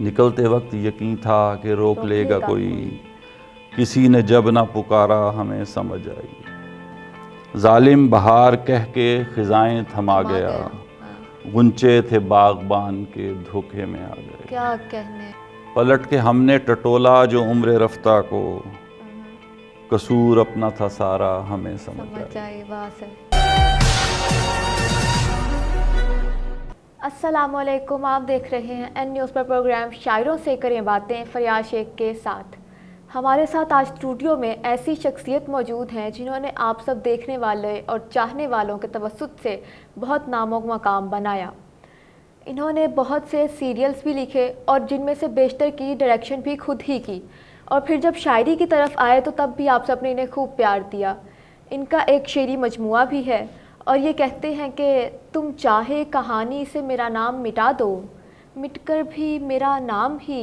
نکلتے وقت یقین تھا کہ روک لے گا کوئی، کسی نے جب نہ پکارا ہمیں سمجھ آئی۔ ظالم بہار کہہ کے خزائیں تھما گیا، غنچے تھے باغبان کے دھوکے میں آ گئے۔ کیا کہنے، پلٹ کے ہم نے ٹٹولا جو عمر رفتہ کو، قصور اپنا تھا سارا ہمیں سمجھ آئی۔ السلام علیکم، آپ دیکھ رہے ہیں این نیوز پر پروگرام شاعروں سے کریں باتیں فریاد شیخ کے ساتھ۔ ہمارے ساتھ آج اسٹوڈیو میں ایسی شخصیت موجود ہیں جنہوں نے آپ سب دیکھنے والے اور چاہنے والوں کے توسط سے بہت نام و مقام بنایا۔ انہوں نے بہت سے سیریلز بھی لکھے اور جن میں سے بیشتر کی ڈائریکشن بھی خود ہی کی، اور پھر جب شاعری کی طرف آئے تو تب بھی آپ سب نے انہیں خوب پیار دیا۔ ان کا ایک شعری مجموعہ بھی ہے اور یہ کہتے ہیں کہ تم چاہے کہانی سے میرا نام مٹا دو، مٹ کر بھی میرا نام ہی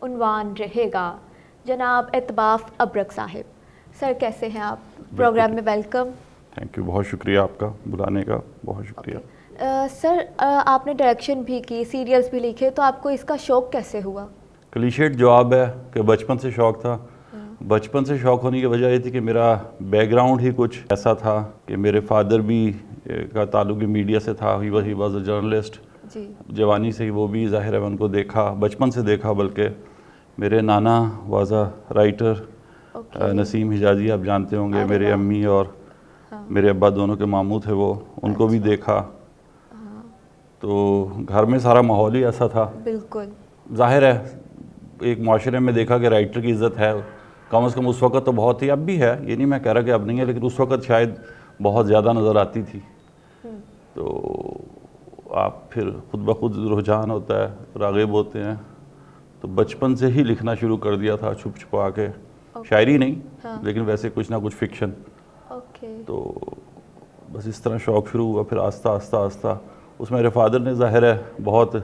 عنوان رہے گا۔ جناب اتباف ابرک صاحب، سر کیسے ہیں آپ؟ پروگرام میں ویلکم۔ تھینک یو، بہت شکریہ آپ کا بلانے کا، بہت شکریہ۔ سر آپ نے ڈائریکشن بھی کی، سیریلز بھی لکھے، تو آپ کو اس کا شوق کیسے ہوا؟ کلیشیٹ جواب ہے کہ بچپن سے شوق تھا۔ بچپن سے شوق ہونے کی وجہ یہ تھی کہ میرا بیک گراؤنڈ ہی کچھ ایسا تھا کہ میرے فادر بھی کا تعلق بھی میڈیا سے تھا، ہی واز اے جرنلسٹ۔ جوانی سے ہی وہ بھی ظاہر ہے میں ان کو دیکھا، بچپن سے دیکھا، بلکہ میرے نانا واز اے رائٹر، نسیم حجازی آپ جانتے ہوں گے۔ میرے امی اور میرے ابا دونوں کے ماموں تھے وہ، ان کو بھی دیکھا، تو گھر میں سارا ماحول ہی ایسا تھا۔ بالکل ظاہر ہے ایک معاشرے میں دیکھا کہ رائٹر کی عزت ہے، کم از کم اس وقت تو بہت تھی، اب بھی ہے، یہ نہیں میں کہہ رہا کہ اب نہیں ہے، لیکن اس وقت شاید بہت زیادہ نظر آتی تھی۔ تو آپ پھر خود بخود رجحان ہوتا ہے، راغب ہوتے ہیں، تو بچپن سے ہی لکھنا شروع کر دیا تھا چھپ چھپا کے، شاعری نہیں لیکن ویسے کچھ نہ کچھ فکشن۔ تو بس اس طرح شوق شروع ہوا، پھر آہستہ آہستہ آہستہ اس میں میرے فادر نے ظاہر ہے بہت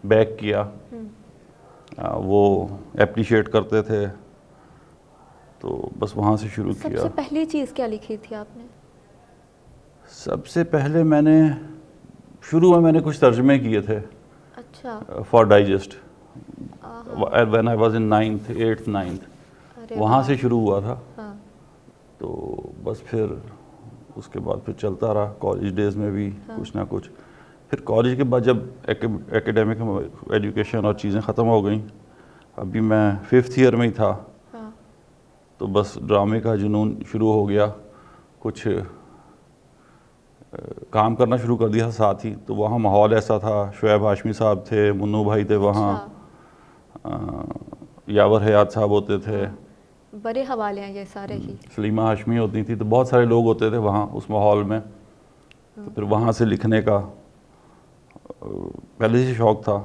بیک کیا، وہ اپریشیٹ کرتے تھے، تو بس وہاں سے شروع کیا۔ سب سے پہلی چیز کیا لکھی تھی آپ نے؟ سب سے پہلے میں نے شروع میں نے کچھ ترجمے کیے تھے، اچھا، for digest, when I was in 8th 9th، وہاں سے شروع ہوا تھا۔ تو بس پھر اس کے بعد پھر چلتا رہا، کالج ڈیز میں بھی کچھ نہ کچھ۔ پھر کالج کے بعد جب ایکیڈیمک ایجوکیشن اور چیزیں ختم ہو گئیں، ابھی میں 5th ایئر میں ہی تھا، تو بس ڈرامے کا جنون شروع ہو گیا، کچھ کام کرنا شروع کر دیا ساتھ ہی۔ تو وہاں ماحول ایسا تھا، شعیب ہاشمی صاحب تھے، منو بھائی تھے وہاں، یاور حیات صاحب ہوتے تھے، بڑے حوالے ہیں یہ سارے ہی، سلیمہ ہاشمی ہوتی تھی، تو بہت سارے لوگ ہوتے تھے وہاں اس ماحول میں۔ تو پھر وہاں سے لکھنے کا پہلے سے شوق تھا،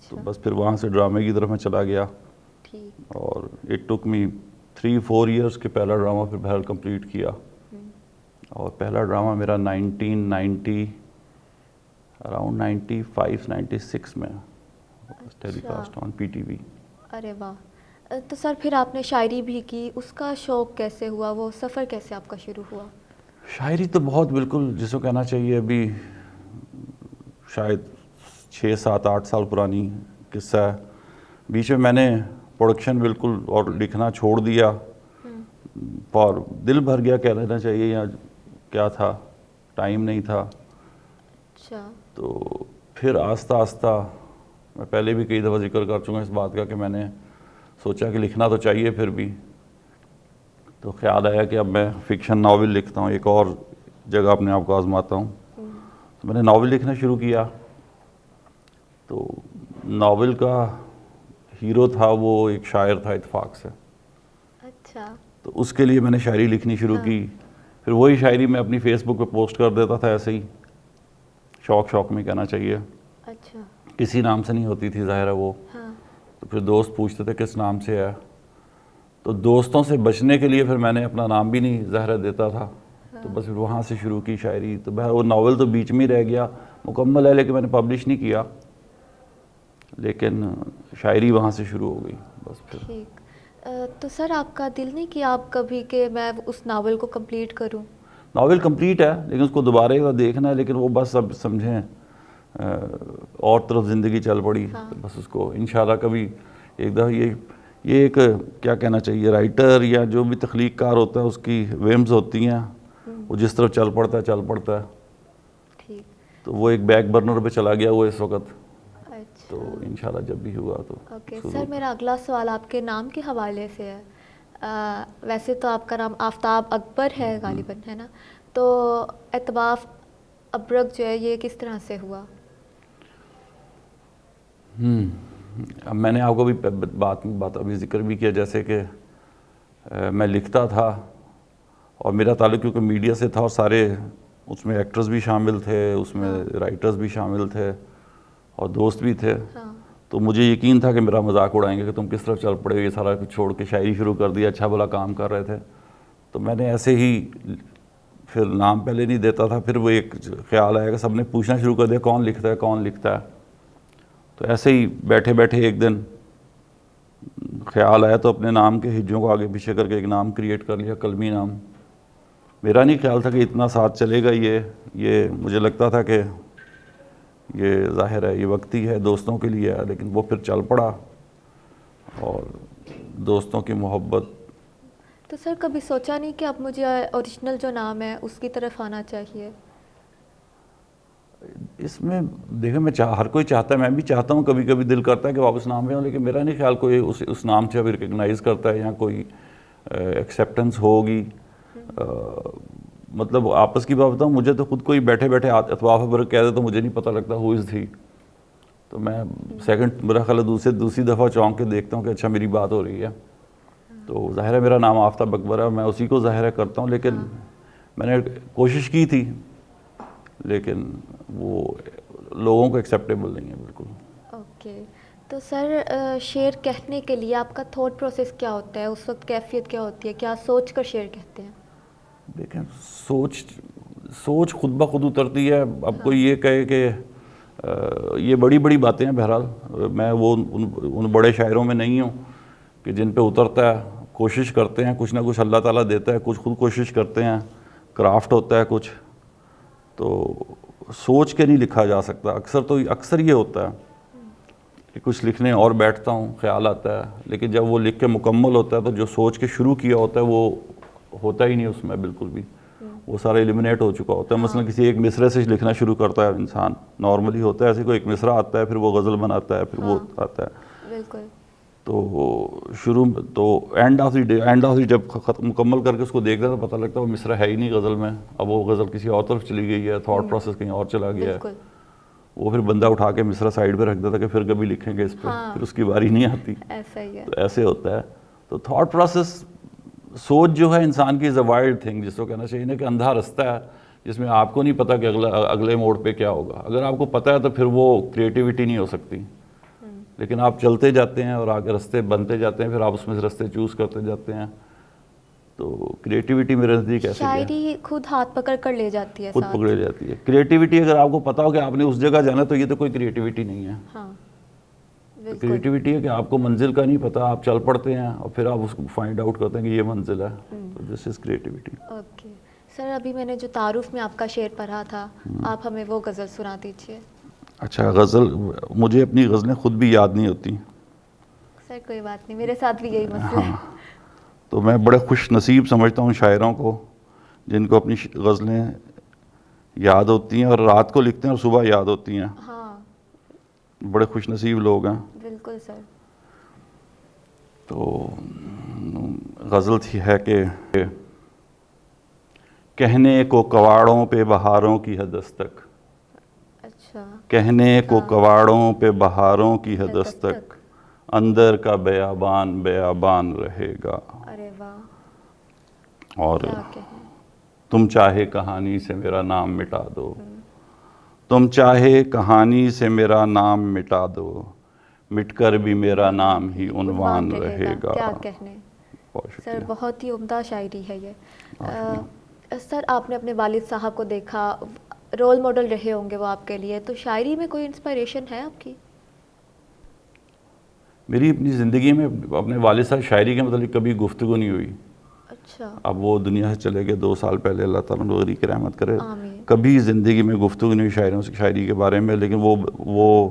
تو بس پھر وہاں سے ڈرامے کی طرف میں چلا گیا، اور اٹ ٹک می 3-4 ایئرس کے پہلا ڈرامہ پھر بہرحال کمپلیٹ کیا، اور پہلا ڈرامہ میرا 1990 اراؤنڈ 95-96 میں ٹیلی کاسٹ آن PTV۔ ارے واہ! تو سر پھر آپ نے شاعری بھی کی، اس کا شوق کیسے ہوا، وہ سفر کیسے آپ کا شروع ہوا؟ شاعری تو بہت بالکل جس کو کہنا چاہیے ابھی شاید 6-7-8 سال پرانی قصہ ہے۔ بیچ میں نے پروڈکشن بالکل اور لکھنا چھوڑ دیا، اور دل بھر گیا کہہ لینا چاہیے، یا کیا تھا، ٹائم نہیں تھا۔ تو پھر آہستہ آہستہ میں پہلے بھی کئی دفعہ ذکر کر چکا اس بات کا کہ میں نے سوچا کہ لکھنا تو چاہیے پھر بھی، تو خیال آیا کہ اب میں فکشن ناول لکھتا ہوں، ایک اور جگہ اپنے آپ کو آزماتا ہوں۔ تو میں نے ناول لکھنا شروع کیا، تو ناول کا ہیرو تھا وہ ایک شاعر تھا اتفاق سے، تو اس کے لیے میں نے شاعری لکھنی شروع کی۔ پھر وہی شاعری میں اپنی فیس بک پہ پوسٹ کر دیتا تھا، ایسے ہی شوق میں کہنا چاہیے، کسی نام سے نہیں ہوتی تھی ظاہر ہے وہ۔ تو پھر دوست پوچھتے تھے کس نام سے ہے، تو دوستوں سے بچنے کے لیے پھر میں نے اپنا نام بھی نہیں ظاہر دیتا تھا، تو بس پھر وہاں سے شروع کی شاعری۔ تو بہر وہ ناول تو بیچ میں ہی رہ گیا، مکمل ہے لیکن میں نے پبلش نہیں کیا، لیکن شاعری وہاں سے شروع ہو گئی بس پھر۔ تو سر آپ کا دل نہیں کیا آپ کبھی کہ میں اس ناول کو کمپلیٹ کروں؟ ناول کمپلیٹ ہے لیکن اس کو دوبارہ دیکھنا ہے، لیکن وہ بس اب سمجھیں اور طرف زندگی چل پڑی. تو بس اس کو انشاءاللہ کبھی ایک دفعہ یہ ایک کیا کہنا چاہیے، رائٹر یا جو بھی تخلیق کار ہوتا ہے اس کی ویمز ہوتی ہیں، وہ جس طرف چل پڑتا ہے. ٹھیک. تو وہ ایک بیک برنر پہ چلا گیا وہ اس وقت. اچھا. تو انشاءاللہ جب بھی ہوا تو. اوکے سر، میرا اگلا سوال آپ کے نام کے حوالے سے ہے. ویسے تو آپ کا نام آفتاب اکبر ہے غالباً، ہے نا؟ تو اتباف ابرک جو ہے یہ کس طرح سے ہوا؟ اب میں نے آپ کو بھی بات ابھی ذکر بھی کیا، جیسے کہ میں لکھتا تھا اور میرا تعلق کیونکہ میڈیا سے تھا، اور سارے اس میں ایکٹرز بھی شامل تھے، اس میں رائٹرز بھی شامل تھے اور دوست بھی تھے. تو مجھے یقین تھا کہ میرا مذاق اڑائیں گے کہ تم کس طرف چل پڑے گے، یہ سارا کچھ چھوڑ کے شاعری شروع کر دیا. اچھا بھلا کام کر رہے تھے. تو میں نے ایسے ہی پھر نام پہلے نہیں دیتا تھا، پھر وہ ایک خیال آیا کہ سب نے پوچھنا شروع کر دیا کون لکھتا ہے. تو ایسے ہی بیٹھے ایک دن خیال آیا تو اپنے نام کے ہجوں کو آگے پیچھے کر کے ایک نام کریٹ کر لیا، قلمی نام. میرا نہیں خیال تھا کہ اتنا ساتھ چلے گا. یہ مجھے لگتا تھا کہ یہ ظاہر ہے یہ وقتی ہے، دوستوں کے لیے ہے، لیکن وہ پھر چل پڑا اور دوستوں کی محبت. تو سر کبھی سوچا نہیں کہ اب مجھے اوریجنل جو نام ہے اس کی طرف آنا چاہیے؟ اس میں دیکھیں ہر کوئی چاہتا ہے، میں بھی چاہتا ہوں، کبھی کبھی دل کرتا ہے کہ واپس نام پہ ہوں، لیکن میرا نہیں خیال کوئی اس نام سے ابھی ریکگنائز کرتا ہے یا کوئی ایکسیپٹنس ہوگی. مطلب آپس کی بات بتاؤں، مجھے تو خود کوئی بیٹھے اتباف ابرک کہہ دے تو مجھے نہیں پتہ لگتا ہو از تھی. تو میں سیکنڈ میرا خیال ہے دوسری دفعہ چونک کے دیکھتا ہوں کہ اچھا میری بات ہو رہی ہے. تو ظاہر ہے میرا نام آفتاب اکبر ہے، میں اسی کو ظاہر ہے کرتا ہوں، لیکن میں نے کوشش کی تھی لیکن وہ لوگوں کو ایکسیپٹیبل نہیں ہے بالکل. اوکے. تو سر شعر کہنے کے لیے آپ کا تھاٹ پروسیس کیا ہوتا ہے؟ اس وقت کیفیت کیا ہوتی ہے؟ کیا سوچ کر شعر کہتے ہیں؟ دیکھیں سوچ خود بخود اترتی ہے. اب کوئی یہ کہے کہ یہ بڑی باتیں ہیں، بہرحال میں وہ ان بڑے شاعروں میں نہیں ہوں کہ جن پہ اترتا ہے. کوشش کرتے ہیں، کچھ نہ کچھ اللہ تعالیٰ دیتا ہے، کچھ خود کوشش کرتے ہیں، کرافٹ ہوتا ہے کچھ. تو سوچ کے نہیں لکھا جا سکتا. اکثر یہ ہوتا ہے کہ کچھ لکھنے اور بیٹھتا ہوں، خیال آتا ہے، لیکن جب وہ لکھ کے مکمل ہوتا ہے تو جو سوچ کے شروع کیا ہوتا ہے وہ ہوتا ہی نہیں اس میں بالکل بھی. وہ سارا ایلیمنیٹ ہو چکا ہوتا ہے. مثلا کسی ایک مصرے سے لکھنا شروع کرتا ہے انسان، نارملی ہوتا ہے ایسے، کوئی ایک مصرع آتا ہے، پھر وہ غزل بناتا ہے، پھر وہ آتا ہے. بالکل. تو اینڈ آف دی جب مکمل کر کے اس کو دیکھتا ہے تو پتہ لگتا ہے وہ مصرع ہے ہی نہیں غزل میں، اب وہ غزل کسی اور طرف چلی گئی ہے، تھاٹ پروسیس کہیں اور چلا گیا ہے. وہ پھر بندہ اٹھا کے مصرع سائیڈ پہ رکھ دیتا کہ پھر کبھی لکھیں گے اس پہ، پھر اس کی باری نہیں آتی. ایسا ہی ہے. تو ایسے ہوتا ہے. تو تھاٹ پروسیس، سوچ جو ہے انسان کی از اے وائلڈ تھنگ، جس کو کہنا چاہیے نا کہ اندھا رستہ ہے جس میں آپ کو نہیں پتہ کہ اگلے موڑ پہ کیا ہوگا. اگر آپ کو پتہ ہے تو پھر وہ کریٹیوٹی نہیں ہو سکتی. لیکن آپ چلتے جاتے ہیں اور آگے رستے بنتے جاتے ہیں، پھر آپ اس میں سے رستے چوز کرتے جاتے ہیں. تو کریٹیوٹی میرے نزدیک ایسے ہے، شاعری خود ہاتھ پکڑ کر لے جاتی ہے، خود پکڑے جاتی ہے. کریٹیوٹی اگر آپ کو پتا ہو کہ آپ نے اس جگہ جانا تو یہ تو کوئی کریٹیوٹی نہیں ہے. کریٹیوٹی ہے کہ آپ کو منزل کا نہیں پتا، آپ چل پڑتے ہیں اور پھر آپ اس کو فائنڈ آؤٹ کرتے ہیں کہ یہ منزل ہے. تو دس از کریٹیوٹی. اوکے سر، ابھی میں نے جو تعارف میں آپ کا شعر پڑھا تھا، آپ ہمیں وہ غزل سنا دیجیے. اچھا، غزل مجھے اپنی غزلیں خود بھی یاد نہیں ہوتی. سر کوئی بات نہیں، میرے ساتھ بھی یہی مسئلہ ہے. تو میں بڑے خوش نصیب سمجھتا ہوں شاعروں کو جن کو اپنی غزلیں یاد ہوتی ہیں اور رات کو لکھتے ہیں اور صبح یاد ہوتی ہیں. بڑے خوش نصیب لوگ ہیں. بالکل سر. تو غزل تھی ہے کہ کہنے کو کواڑوں پہ بہاروں کی ہے دستک. اچھا. کہنے کو کواڑوں پہ بہاروں کی ہے دستک، اندر کا بیابان بیابان رہے گا. ارے واہ. اور تم چاہے کہانی سے میرا نام مٹا دو، تم چاہے کہانی سے میرا نام مٹا دو، مٹ کر بھی میرا نام ہی عنوان رہے گا. کیا کہنے سر، بہت ہی عمدہ شاعری ہے یہ. سر آپ نے اپنے والد صاحب کو دیکھا، رول ماڈل رہے ہوں گے وہ آپ کے لیے، تو شاعری میں کوئی انسپائریشن ہے آپ کی؟ میری اپنی زندگی میں اپنے والد صاحب شاعری کے متعلق کبھی گفتگو نہیں ہوئی. اچھا اب وہ دنیا سے چلے گئے 2 سال پہلے، اللہ تعالیٰ نے غریق رحمت کرے. آمین. کبھی زندگی میں گفتگو نہیں ہوئی شاعروں سے شاعری کے بارے میں، لیکن وہ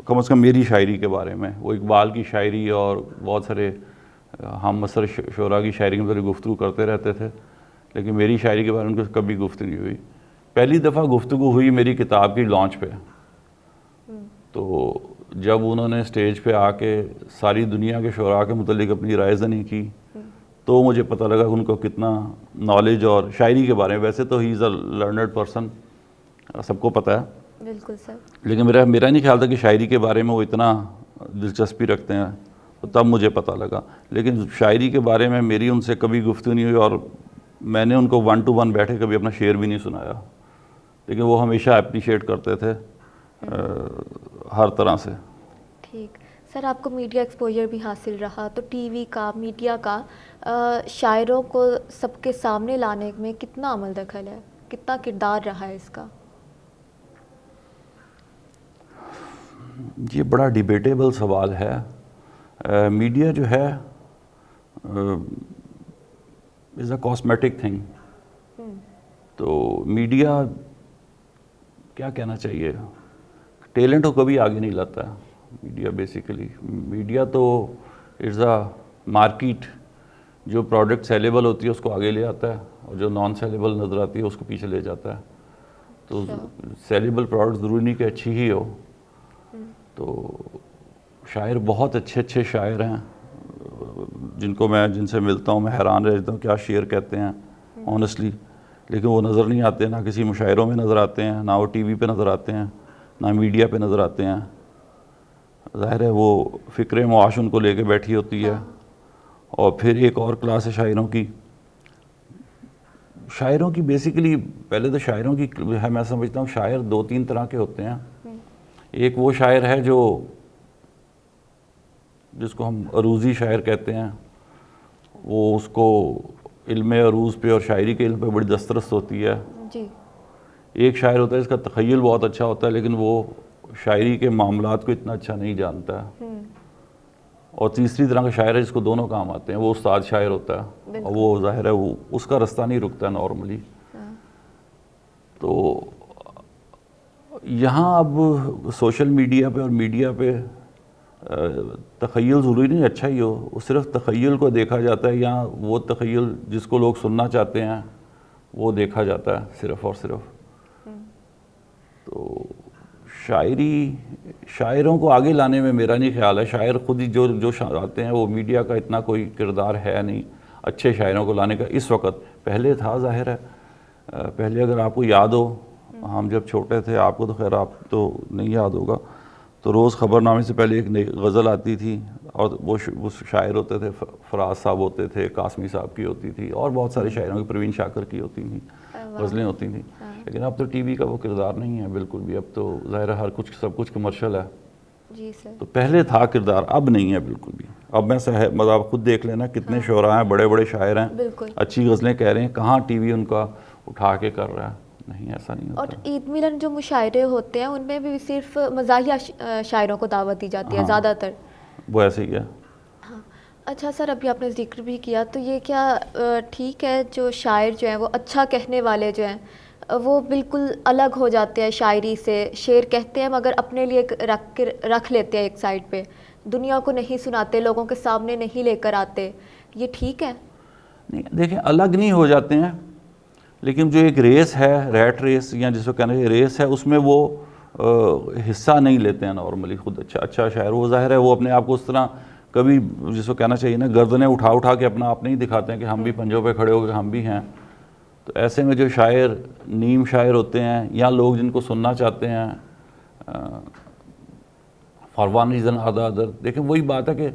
کم از کم میری شاعری کے بارے میں، وہ اقبال کی شاعری اور بہت سارے ہم عصر شعراء کی شاعری کے بارے میں گفتگو کرتے رہتے تھے، لیکن میری شاعری کے بارے میں ان کو کبھی گفتگو نہیں ہوئی. پہلی دفعہ گفتگو ہوئی میری کتاب کی لانچ پہ. تو جب انہوں نے اسٹیج پہ آ کے ساری دنیا کے شعراء کے متعلق اپنی رائے زنی کی تو مجھے پتہ لگا کہ ان کو کتنا نالج اور شاعری کے بارے میں. ویسے تو ہی از اے لرنڈ پرسن، سب کو پتہ ہے، بالکل سر. لیکن میرا نہیں خیال تھا کہ شاعری کے بارے میں وہ اتنا دلچسپی رکھتے ہیں. تو تب مجھے پتہ لگا. لیکن شاعری کے بارے میں میری ان سے کبھی گفتگو نہیں ہوئی، اور میں نے ان کو 1 to 1 بیٹھے کبھی اپنا شعر بھی نہیں سنایا. لیکن وہ ہمیشہ اپریشیٹ کرتے تھے ہر طرح سے. ٹھیک سر، آپ کو میڈیا ایکسپوجر بھی حاصل رہا، تو ٹی وی کا، میڈیا کا شاعروں کو سب کے سامنے لانے میں کتنا عمل دخل ہے، کتنا کردار رہا ہے اس کا؟ یہ بڑا ڈیبیٹیبل سوال ہے. میڈیا جو ہے از اے کاسمیٹک تھنگ. تو میڈیا کیا کہنا چاہیے، ٹیلنٹ کو کبھی آگے نہیں لاتا ہے میڈیا. بیسیکلی میڈیا تو اٹس اے مارکیٹ، جو پروڈکٹ سیلیبل ہوتی ہے اس کو آگے لے آتا ہے، اور جو نان سیلیبل نظر آتی ہے اس کو پیچھے لے جاتا ہے. تو سیلیبل پروڈکٹ ضروری نہیں کہ اچھی ہی ہو. تو شاعر بہت اچھے شاعر ہیں جن سے ملتا ہوں میں حیران رہ جاتا ہوں کیا شعر کہتے ہیں آنیسٹلی. لیکن وہ نظر نہیں آتے، نہ کسی مشاعروں میں نظر آتے ہیں، نہ وہ ٹی وی پہ نظر آتے ہیں، نہ میڈیا پہ نظر آتے ہیں. ظاہر ہے وہ فکر معاش ان کو لے کے بیٹھی ہوتی ہے. اور پھر ایک اور کلاس ہے شاعروں کی بیسیکلی. پہلے تو شاعروں کی ہے، میں سمجھتا ہوں شاعر 2-3 طرح کے ہوتے ہیں. ایک وہ شاعر ہے جس کو ہم عروضی شاعر کہتے ہیں. وہ اس کو علم عروض پہ اور شاعری کے علم پہ بڑی دسترس ہوتی ہے. جی. ایک شاعر ہوتا ہے جس کا تخیل بہت اچھا ہوتا ہے لیکن وہ شاعری کے معاملات کو اتنا اچھا نہیں جانتا ہے. اور تیسری طرح کا شاعر ہے جس کو دونوں کام آتے ہیں، وہ استاد شاعر ہوتا ہے. اور وہ ظاہر ہے وہ اس کا رستہ نہیں رکتا ہے نارملی. تو یہاں اب سوشل میڈیا پہ اور میڈیا پہ تخیل ضروری نہیں اچھا ہی ہو، وہ صرف تخیل کو دیکھا جاتا ہے، یا وہ تخیل جس کو لوگ سننا چاہتے ہیں وہ دیکھا جاتا ہے صرف اور صرف. تو شاعروں کو آگے لانے میں میرا نہیں خیال ہے. شاعر خود ہی جو آتے ہیں وہ میڈیا کا اتنا کوئی کردار ہے نہیں اچھے شاعروں کو لانے کا اس وقت. پہلے تھا ظاہر ہے. پہلے اگر آپ کو یاد ہو، ہم جب چھوٹے تھے، آپ کو تو خیر آپ تو نہیں یاد ہوگا، تو روز خبر نامے سے پہلے ایک نئی غزل آتی تھی، اور وہ شاعر ہوتے تھے، فراز صاحب ہوتے تھے، قاسمی صاحب کی ہوتی تھی، اور بہت سارے شاعروں کی، پروین شاکر کی ہوتی تھیں، غزلیں ہوتی تھیں. لیکن اب تو ٹی وی کا وہ کردار نہیں ہے بالکل بھی. اب تو ظاہر ہے سب کچھ کمرشل ہے. جی سر. تو پہلے تھا کردار، اب نہیں ہے بالکل بھی. اب مطلب آپ خود دیکھ لینا کتنے شعراء ہیں، بڑے بڑے شاعر ہیں، اچھی غزلیں کہہ رہے ہیں، کہاں ٹی وی ان کا اٹھا کے کر رہا ہے. نہیں، ایسا نہیں ہوتا. اور عید ملن جو مشاعرے ہوتے ہیں ان میں بھی صرف مزاحیہ شاعروں کو دعوت دی جاتی ہے زیادہ تر. وہ ایسے ہی ہے. ہاں. اچھا سر، ابھی آپ نے ذکر بھی کیا، تو یہ کیا ٹھیک ہے جو شاعر جو ہیں وہ اچھا کہنے والے جو ہیں وہ بالکل الگ ہو جاتے ہیں شاعری سے، شعر کہتے ہیں مگر اپنے لیے رکھ لیتے ہیں ایک سائڈ پہ، دنیا کو نہیں سناتے، لوگوں کے سامنے نہیں لے کر آتے، یہ ٹھیک ہے؟ نہیں، دیکھیں الگ نہیں ہو جاتے ہیں، لیکن جو ایک ریس ہے، ریٹ ریس یا جس کو کہنا ہے ریس ہے، اس میں وہ حصہ نہیں لیتے ہیں نارملی. خود اچھا شاعر وہ ظاہر ہے وہ اپنے آپ کو اس طرح کبھی جس کو کہنا چاہیے نا گردنیں اٹھا کے اپنا آپ نہیں دکھاتے ہیں کہ ہم بھی پنجوں پہ کھڑے ہو کے ہم بھی ہیں. تو ایسے میں جو شاعر نیم شاعر ہوتے ہیں یا لوگ جن کو سننا چاہتے ہیں فار ون ریزن اور دا ادر، دیکھیں وہی بات ہے کہ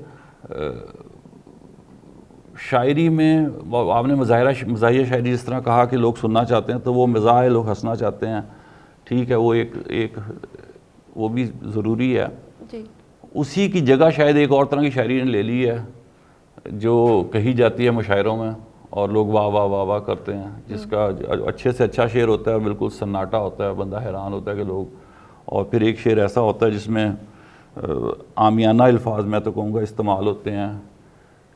شاعری میں آپ نے مزاحیہ شاعری جس طرح کہا کہ لوگ سننا چاہتے ہیں، تو وہ مزاح ہے، لوگ ہنسنا چاہتے ہیں، ٹھیک ہے، وہ ایک وہ بھی ضروری ہے. جی. اسی کی جگہ شاید ایک اور طرح کی شاعری نے لے لی ہے جو کہی جاتی ہے مشاعروں میں اور لوگ واہ واہ واہ واہ کرتے ہیں، جس کا اچھے سے اچھا شعر ہوتا ہے، بالکل سناٹا ہوتا ہے، بندہ حیران ہوتا ہے کہ لوگ. اور پھر ایک شعر ایسا ہوتا ہے جس میں عامیانہ الفاظ میں تو کہوں گا استعمال ہوتے ہیں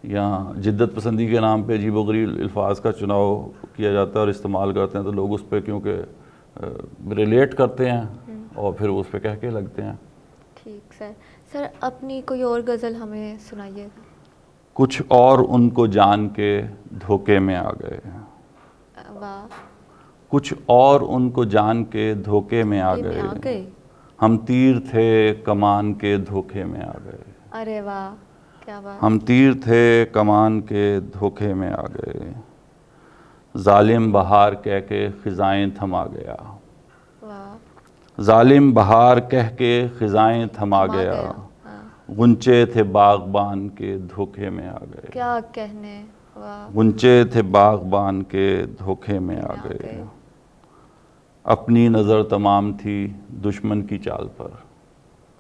یا جدت پسندی کے نام پہ عجیب و غریب الفاظ کا چناؤ کیا جاتا ہے اور استعمال کرتے ہیں، تو لوگ اس پہ کیونکہ ریلیٹ کرتے ہیں اور پھر اس پہ کہہ کے لگتے ہیں۔ ٹھیک سر، سر اپنی کوئی اور غزل ہمیں سنائیے گا۔ کچھ اور ان کو جان کے دھوکے میں آ گئے، واہ، کچھ اور ان کو جان کے دھوکے میں آ دھوکے میں آ گئے، گئے، ہم تیر تھے کمان کے دھوکے میں آ گئے، ارے واہ، کیا بات، ہم تیر تھے کمان کے دھوکے میں آ گئے، ظالم بہار کہہ کے خزائیں تھما گیا، واہ، ظالم بہار کہہ کے خزائیں تھما گیا، ہاں، غنچے تھے باغبان کے دھوکے میں آ گئے، کیا کہنے، واہ، غنچے تھے باغبان کے دھوکے میں آ گئے، اپنی نظر تمام تھی دشمن کی چال پر،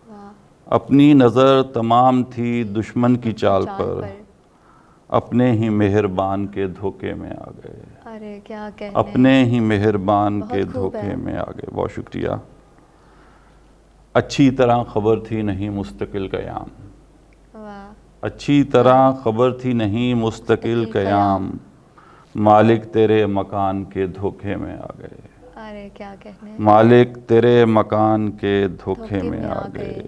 واہ، اپنی نظر تمام تھی دشمن کی چال پر، اپنے ہی مہربان کے دھوکے میں آ گئے، ارے کیا کہنے، اپنے ہی مہربان کے بہت خوب ہے۔ دھوکے میں آ گئے۔ بہت شکریہ۔ اچھی طرح خبر تھی نہیں مستقل قیام، واہ، اچھی طرح خبر تھی نہیں مستقل قیام، مالک تیرے مکان کے دھوکے میں آ گئے، ارے کیا کہنے، مالک تیرے مکان کے دھوکے میں آ گئے،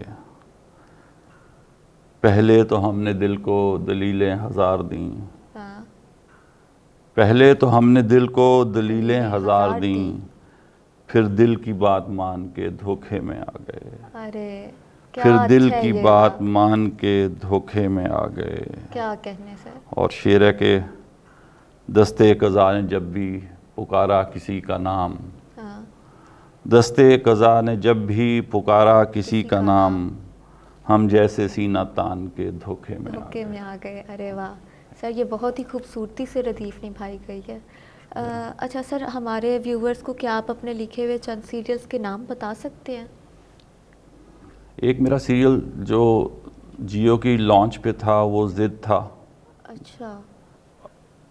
پہلے تو ہم نے دل کو دلیلیں ہزار دیں، ہاں، پہلے تو ہم نے دل کو دلیلیں ہزار دیں، پھر دل کی بات مان کے دھوکے میں آ گئے، ارے کیا پھر دل اچھا ہے کی یہ بات مان کے دھوکے میں آ گئے۔ کیا کہنے سر، اور شعر ہے کہ دستے قضا نے جب بھی پکارا کسی کا نام، ہاں، دستے قضا نے جب بھی پکارا کسی کا نام، ہم جیسے سینہ تان کے دھوکے میں آ دھوکے گئے۔ میں آ گئے، ارے واہ سر، یہ بہت ہی خوبصورتی سے ردیف نبھائی گئی ہے۔ اچھا سر، ہمارے ویورز کو کیا آپ اپنے لکھے ہوئے چند سیریلز کے نام بتا سکتے ہیں؟ ایک میرا سیریل جو جیو کی لانچ پہ تھا وہ ضد تھا، اچھا،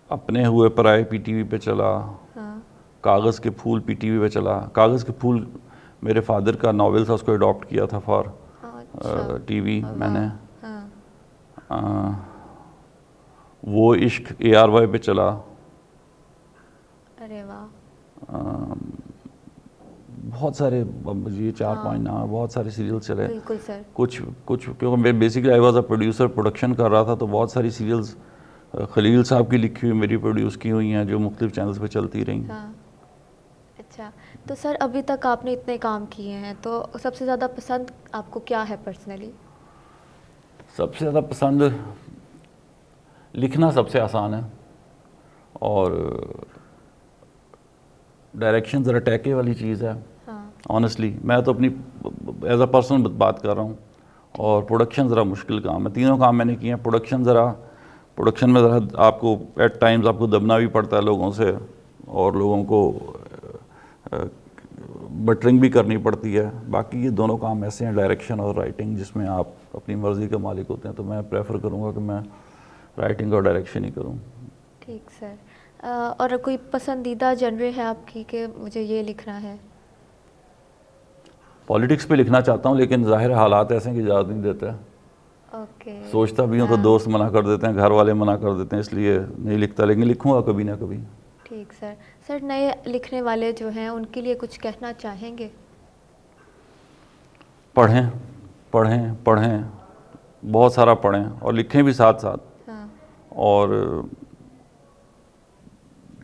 اپنے ہوئے پرائے پی ٹی وی پہ چلا، ہاں، کاغذ کے پھول پی ٹی وی پہ چلا۔ کاغذ کے پھول میرے فادر کا ناول تھا، اس کو اڈاپٹ کیا تھا فار اچھا، ٹی وی میں نے۔ ہاں، وہ عشق اے آر وائی پہ چلا، ارے واہ، بہت سارے، یہ 4-5 نام، بہت سارے سیریل چلے۔ بالکل سر، کچھ کیونکہ میں basically I was a producer, production کر رہا تھا، تو بہت ساری سیریلز خلیل صاحب کی لکھی ہوئی میری پروڈیوس کی ہوئی ہیں جو مختلف چینلز پہ چلتی رہیں۔ ہاں، اچھا، تو سر ابھی تک آپ نے اتنے کام کیے ہیں تو سب سے زیادہ پسند آپ کو کیا ہے پرسنلی؟ سب سے زیادہ پسند لکھنا سب سے آسان ہے، اور ڈائریکشن ذرا ٹیکے والی چیز ہے ہاں، آنیسٹلی۔ میں تو اپنی ایز اے پرسن بات کر رہا ہوں، اور پروڈکشن ذرا مشکل کام ہے۔ تینوں کام میں نے کیے ہیں۔ پروڈکشن میں ذرا آپ کو ایٹ ٹائمز آپ کو دبنا بھی پڑتا ہے لوگوں سے، اور لوگوں کو بٹرنگ بھی کرنی پڑتی ہے۔ باقی یہ دونوں کام ایسے ہیں، ڈائریکشن اور رائٹنگ، جس میں آپ اپنی مرضی کے مالک ہوتے ہیں، تو میں پریفر کروں گا کہ میں رائٹنگ اور ڈائریکشن ہی کروں۔ ٹھیک سر، اور کوئی پسندیدہ جنرے ہے آپ کی کہ مجھے یہ لکھنا ہے؟ پالیٹکس پہ لکھنا چاہتا ہوں، لیکن ظاہر حالات ایسے ہیں کہ اجازت نہیں دیتے۔ اوکے، سوچتا بھی ہوں تو دوست منع کر دیتے ہیں، گھر والے منع کر دیتے ہیں، اس لیے نہیں لکھتا، لیکن لکھوں گا کبھی نہ کبھی۔ ٹھیک سر، سر نئے لکھنے والے جو ہیں ان کے لیے کچھ کہنا چاہیں گے؟ پڑھیں پڑھیں پڑھیں، بہت سارا پڑھیں، اور لکھیں بھی ساتھ ساتھ۔ ہاں، اور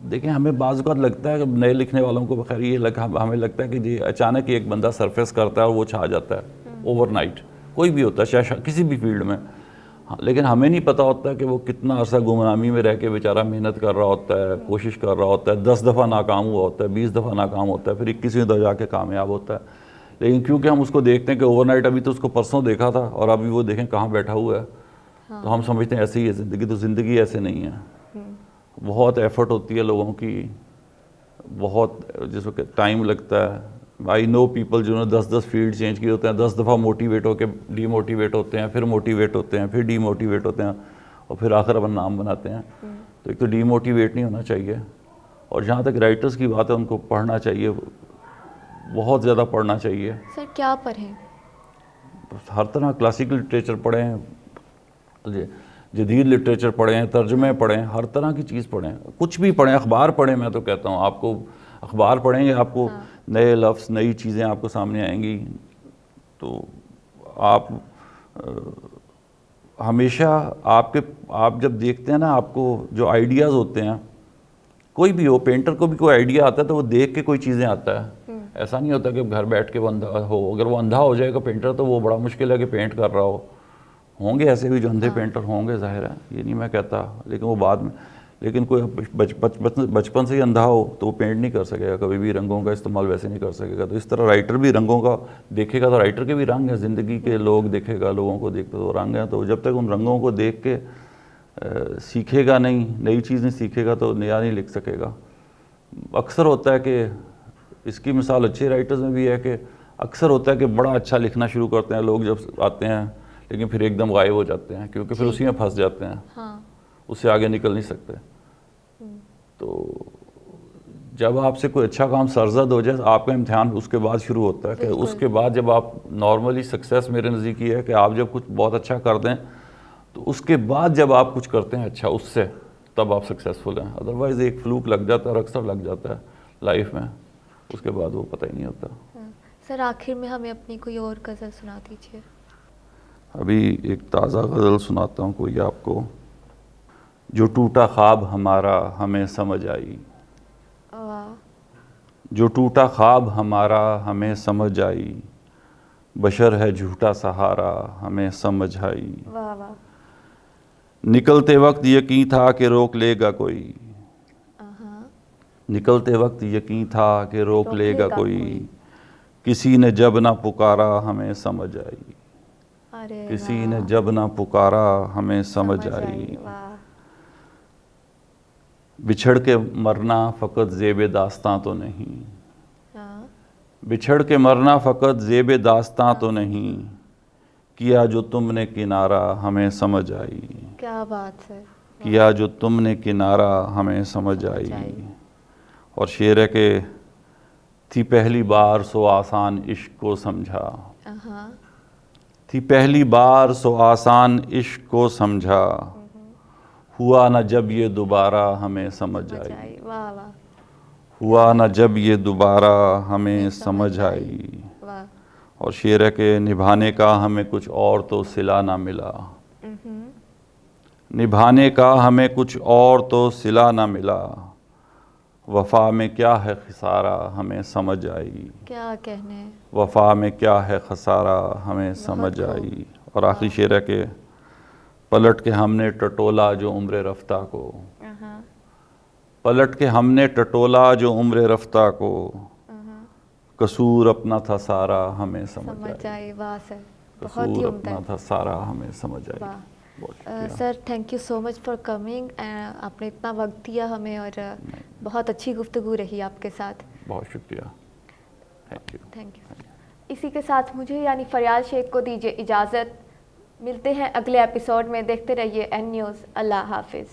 دیکھیں، ہمیں بعض اوقات لگتا ہے کہ نئے لکھنے والوں کو بخیر یہ ہمیں لگتا ہے کہ جی اچانک ایک بندہ سرفیس کرتا ہے اور وہ چھا جاتا ہے اوور نائٹ، کوئی بھی ہوتا ہے، چاہے کسی بھی فیلڈ میں۔ لیکن ہمیں نہیں پتہ ہوتا کہ وہ کتنا عرصہ گمنامی میں رہ کے بیچارہ محنت کر رہا ہوتا ہے، کوشش کر رہا ہوتا ہے، 10 دفعہ ناکام ہوا ہوتا ہے، 20 دفعہ ناکام ہوتا ہے، پھر 21ویں دفعہ جا کے کامیاب ہوتا ہے۔ لیکن کیونکہ ہم اس کو دیکھتے ہیں کہ اوور نائٹ، ابھی تو اس کو پرسوں دیکھا تھا اور ابھی وہ دیکھیں کہاں بیٹھا ہوا ہے، تو ہم سمجھتے ہیں ایسے ہی ہے زندگی۔ تو زندگی ایسے نہیں ہے، بہت ایفرٹ ہوتی ہے لوگوں کی، بہت جس کو کہ ٹائم لگتا ہے۔ آئی نو پیپل جنہوں نے 10 فیلڈ چینج کیے ہوتے ہیں، 10 دفعہ موٹیویٹ ہو کے ڈی موٹیویٹ ہوتے ہیں، پھر موٹیویٹ ہوتے ہیں، پھر ڈی موٹیویٹ ہوتے ہیں، اور پھر آخر اپنا نام بناتے ہیں۔ تو ایک تو ڈی موٹیویٹ نہیں ہونا چاہیے، اور جہاں تک رائٹرز کی بات ہے ان کو پڑھنا چاہیے، بہت زیادہ پڑھنا چاہیے۔ سر کیا پڑھیں؟ ہر طرح کلاسیکل لٹریچر پڑھیں، جدید لٹریچر پڑھیں, ترجمے پڑھیں, ہر طرح کی چیز پڑھیں, کچھ بھی پڑھیں, اخبار پڑھیں. میں تو کہتا ہوں آپ کو اخبار پڑھیں گے, آپ کو نئے لفظ, نئی چیزیں آپ کو سامنے آئیں گی. تو آپ ہمیشہ آپ جب دیکھتے ہیں نا, آپ کو جو آئیڈیاز ہوتے ہیں, کوئی بھی ہو, پینٹر کو بھی کوئی آئیڈیا آتا ہے تو وہ دیکھ کے کوئی چیزیں آتا ہے. ایسا نہیں ہوتا کہ گھر بیٹھ کے وہ اندھا ہو. اگر وہ اندھا ہو جائے گا پینٹر تو وہ بڑا مشکل ہے کہ پینٹ کر رہا ہو. ہوں گے ایسے بھی جو اندھے پینٹر ہوں گے, ظاہر ہے, یہ نہیں میں کہتا, لیکن وہ بعد میں. لیکن کوئی بچپن سے ہی اندھا ہو تو وہ پینٹ نہیں کر سکے گا, کبھی بھی رنگوں کا استعمال ویسے نہیں کر سکے گا. تو اس طرح رائٹر بھی رنگوں کا دیکھے گا تو رائٹر کے بھی رنگ ہیں, زندگی کے لوگ دیکھے گا, لوگوں کو دیکھتے تو رنگ ہیں. تو جب تک ان رنگوں کو دیکھ کے سیکھے گا نہیں, نئی چیز نہیں سیکھے گا تو نیا نہیں لکھ سکے گا. اکثر ہوتا ہے کہ اس کی مثال اچھے رائٹرز میں بھی ہے کہ اکثر ہوتا ہے کہ بڑا اچھا لکھنا شروع کرتے ہیں لوگ جب آتے ہیں, لیکن پھر ایک دم غائب ہو جاتے ہیں کیونکہ پھر اسی میں پھنس جاتے ہیں, اس سے آگے نکل نہیں سکتے. تو جب آپ سے کوئی اچھا کام سرزد ہو جائے, آپ کا امتحان اس کے بعد شروع ہوتا ہے کہ اس کے بعد جب آپ نارملی سکسیس میرے نزدیک یہ ہے کہ آپ جب کچھ بہت اچھا کر دیں تو اس کے بعد جب آپ کچھ کرتے ہیں اچھا اس سے, تب آپ سکسیزفل ہیں. ادروائز ایک فلوک لگ جاتا ہے, اور اکثر لگ جاتا ہے لائف میں, اس کے بعد وہ پتہ ہی نہیں ہوتا. سر آخر میں ہمیں اپنی کوئی اور غزل سنا دیجیے. ابھی ایک تازہ غزل سناتا ہوں کوئی آپ کو. جو ٹوٹا خواب ہمارا ہمیں سمجھ آئی, جو ٹوٹا خواب ہمارا ہمیں سمجھ آئی, بشر ہے جھوٹا سہارا ہمیں سمجھ آئی. واہ واہ. نکلتے وقت یقین تھا کہ روک لے گا کوئی, نکلتے وقت یقین تھا کہ روک لے گا کوئی, کسی نے جب نہ پکارا ہمیں سمجھ آئی, کسی نے جب نہ پکارا ہمیں سمجھ آئی. بچھڑ کے مرنا فقط زیب داستاں تو نہیں, بچھڑ کے مرنا فقط زیب داستاں تو نہیں, کیا جو تم نے کنارہ ہمیں سمجھ آئی. کیا بات ہے. کیا جو تم نے کنارہ ہمیں سمجھ آئی. اور شعر ہے کہ تھی پہلی بار سو آسان عشق کو سمجھا, تھی پہلی بار سو آسان عشق کو سمجھا, ہوا نہ جب یہ دوبارہ ہمیں سمجھ آئی. ہوا نہ جب یہ دوبارہ ہمیں سمجھ آئی. اور شعر ہے کہ نبھانے کا ہمیں کچھ اور تو صلہ نہ ملا, نبھانے کا ہمیں کچھ اور تو صلہ نہ ملا, وفا میں کیا ہے خسارہ ہمیں سمجھ آئی. کیا کہنے. وفا میں کیا ہے خسارہ ہمیں سمجھ آئی. اور آخری شعر ہے کہ پلٹ کے ہم نے ٹٹولا جو عمر رفتہ کو, پلٹ کے ہم نے ٹٹولا جو عمر رفتہ کو, قصور اپنا تھا سارا ہمیں سمجھ آئی. قصور اپنا تھا سارا ہمیں سمجھ آئی. Sir thank you so much for coming. آپ نے اتنا وقت دیا ہمیں اور بہت اچھی گفتگو رہی آپ کے ساتھ. بہت شکریہ. Thank you. اسی کے ساتھ مجھے یعنی فریال شیخ کو دیجیے اجازت. ملتے ہیں اگلے ایپیسوڈ میں. دیکھتے رہیے این نیوز. اللہ حافظ.